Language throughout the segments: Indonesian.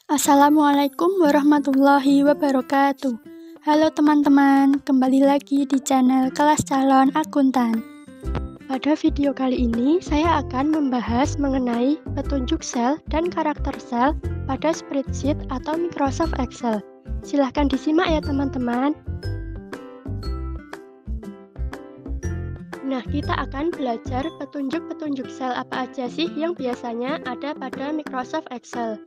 Assalamualaikum warahmatullahi wabarakatuh. Halo teman-teman, kembali lagi di channel Kelas Calon Akuntan. Pada video kali ini, saya akan membahas mengenai petunjuk sel dan karakter sel pada spreadsheet atau Microsoft Excel. Silahkan disimak ya teman-teman. Nah, kita akan belajar petunjuk-petunjuk sel apa aja sih yang biasanya ada pada Microsoft Excel.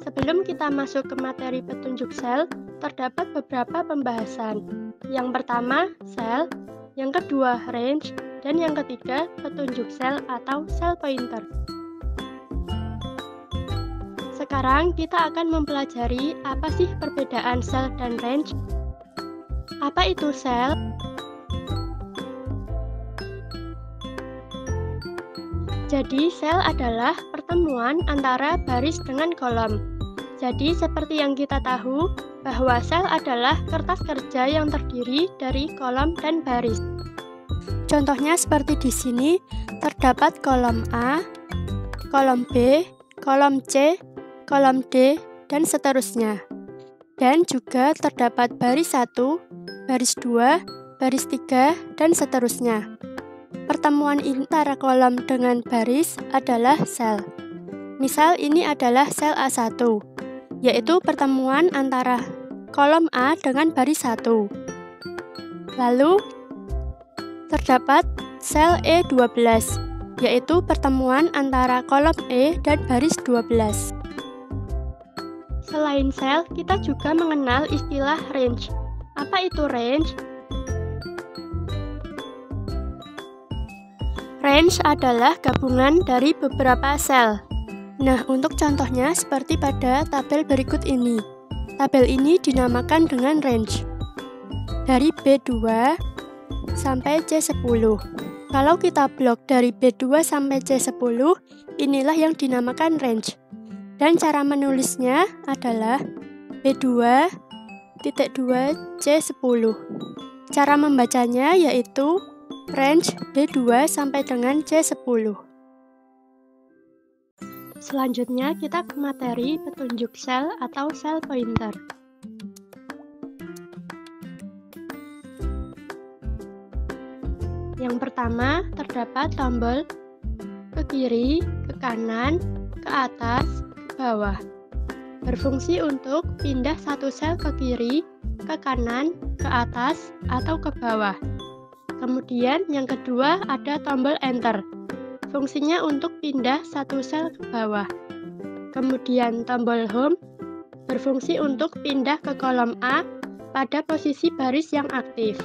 Sebelum kita masuk ke materi petunjuk sel, terdapat beberapa pembahasan. Yang pertama, sel, yang kedua, range, dan yang ketiga, petunjuk sel atau cell pointer. Sekarang kita akan mempelajari apa sih perbedaan sel dan range. Apa itu sel? Jadi, sel adalah pertemuan antara baris dengan kolom. Jadi, seperti yang kita tahu, bahwa sel adalah kertas kerja yang terdiri dari kolom dan baris. Contohnya seperti di sini, terdapat kolom A, kolom B, kolom C, kolom D, dan seterusnya. Dan juga terdapat baris 1, baris 2, baris 3, dan seterusnya. Pertemuan antara kolom dengan baris adalah sel. Misal ini adalah sel A1, yaitu pertemuan antara kolom A dengan baris 1. Lalu, terdapat sel E12, yaitu pertemuan antara kolom E dan baris 12. Selain sel, kita juga mengenal istilah range. Apa itu range? Range adalah gabungan dari beberapa sel. Nah, untuk contohnya seperti pada tabel berikut ini. Tabel ini dinamakan dengan range. Dari B2 sampai C10. Kalau kita blok dari B2 sampai C10, inilah yang dinamakan range. Dan cara menulisnya adalah B2 titik 2 C10. Cara membacanya yaitu range B2 sampai dengan C10. Selanjutnya kita ke materi petunjuk sel atau cell pointer. Yang pertama, terdapat tombol ke kiri, ke kanan, ke atas, ke bawah. Berfungsi untuk pindah satu sel ke kiri, ke kanan, ke atas, atau ke bawah. Kemudian yang kedua ada tombol enter. Fungsinya untuk pindah satu sel ke bawah. Kemudian tombol home berfungsi untuk pindah ke kolom A pada posisi baris yang aktif.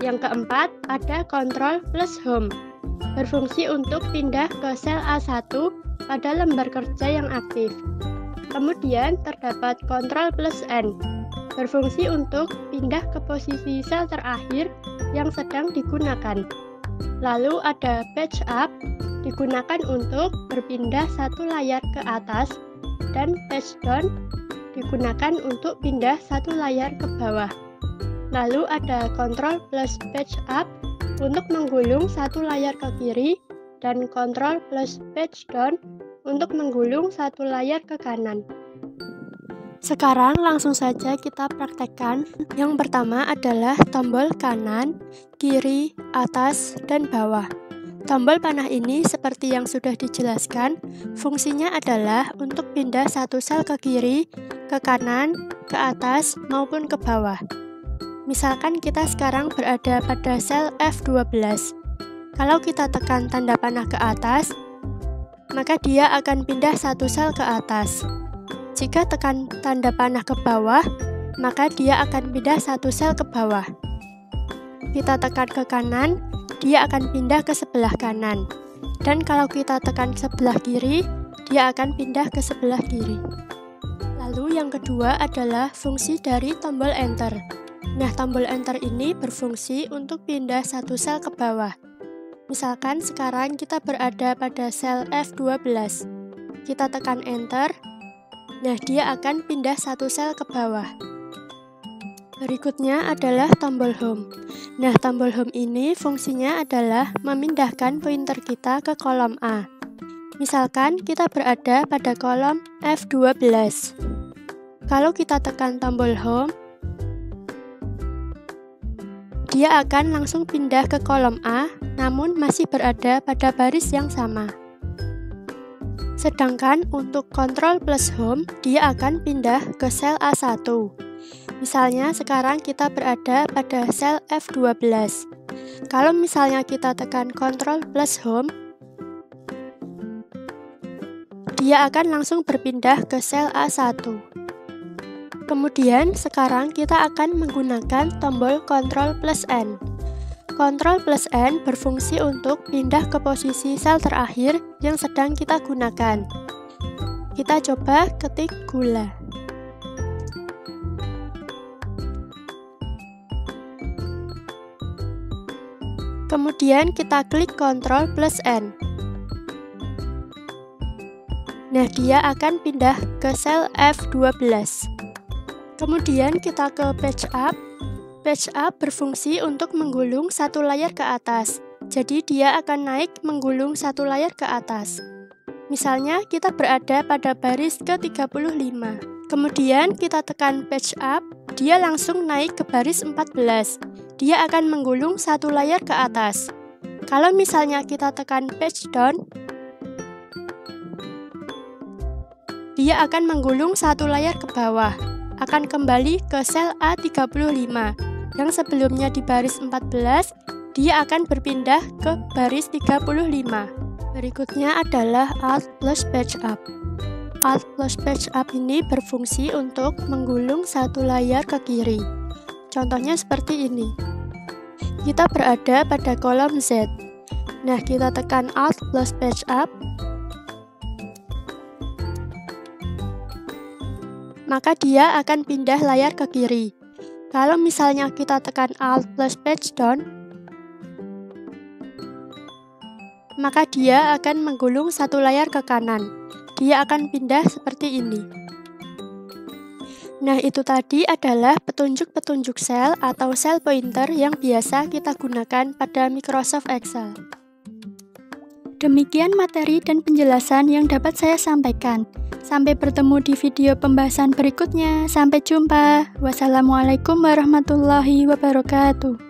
Yang keempat ada control plus home. Berfungsi untuk pindah ke sel A1 pada lembar kerja yang aktif. Kemudian terdapat control plus N. Berfungsi untuk pindah ke posisi sel terakhir yang sedang digunakan. Lalu ada page up, digunakan untuk berpindah satu layar ke atas, dan page down, digunakan untuk pindah satu layar ke bawah. Lalu ada control plus page up untuk menggulung satu layar ke kiri, dan control plus page down untuk menggulung satu layar ke kanan. Sekarang langsung saja kita praktekkan. Yang pertama adalah tombol kanan, kiri, atas, dan bawah. Tombol panah ini seperti yang sudah dijelaskan, fungsinya adalah untuk pindah satu sel ke kiri, ke kanan, ke atas, maupun ke bawah. Misalkan kita sekarang berada pada sel F12. Kalau kita tekan tanda panah ke atas, maka dia akan pindah satu sel ke atas. Jika tekan tanda panah ke bawah, maka dia akan pindah satu sel ke bawah. Kita tekan ke kanan, dia akan pindah ke sebelah kanan. Dan kalau kita tekan sebelah kiri, dia akan pindah ke sebelah kiri. Lalu yang kedua adalah fungsi dari tombol enter. Nah, tombol Enter ini berfungsi untuk pindah satu sel ke bawah. Misalkan sekarang kita berada pada sel F12. Kita tekan Enter. Nah, dia akan pindah satu sel ke bawah. Berikutnya adalah tombol Home. Nah, tombol Home ini fungsinya adalah memindahkan pointer kita ke kolom A. Misalkan kita berada pada kolom F12. Kalau kita tekan tombol Home, dia akan langsung pindah ke kolom A, namun masih berada pada baris yang sama. Sedangkan untuk Ctrl plus Home, dia akan pindah ke sel A1. Misalnya sekarang kita berada pada sel F12. Kalau misalnya kita tekan Ctrl plus Home, dia akan langsung berpindah ke sel A1. Kemudian sekarang kita akan menggunakan tombol Ctrl plus N. Ctrl plus N berfungsi untuk pindah ke posisi sel terakhir yang sedang kita gunakan. Kita coba ketik gula. Kemudian kita klik Ctrl plus N. Nah, dia akan pindah ke sel F12. Kemudian kita ke Page Up. Page Up berfungsi untuk menggulung satu layar ke atas. Jadi dia akan naik menggulung satu layar ke atas. Misalnya kita berada pada baris ke-35. Kemudian kita tekan Page Up, dia langsung naik ke baris 14. Dia akan menggulung satu layar ke atas. Kalau misalnya kita tekan Page Down, dia akan menggulung satu layar ke bawah, akan kembali ke sel A35. Yang sebelumnya di baris 14, dia akan berpindah ke baris 35. Berikutnya adalah Alt plus Page Up. Alt plus Page Up ini berfungsi untuk menggulung satu layar ke kiri. Contohnya seperti ini. Kita berada pada kolom Z. Nah, kita tekan Alt plus Page Up. Maka dia akan pindah layar ke kiri. Kalau misalnya kita tekan Alt plus Page Down, maka dia akan menggulung satu layar ke kanan. Dia akan pindah seperti ini. Nah, itu tadi adalah petunjuk-petunjuk sel atau sel pointer yang biasa kita gunakan pada Microsoft Excel. Demikian materi dan penjelasan yang dapat saya sampaikan. Sampai bertemu di video pembahasan berikutnya. Sampai jumpa. Wassalamualaikum warahmatullahi wabarakatuh.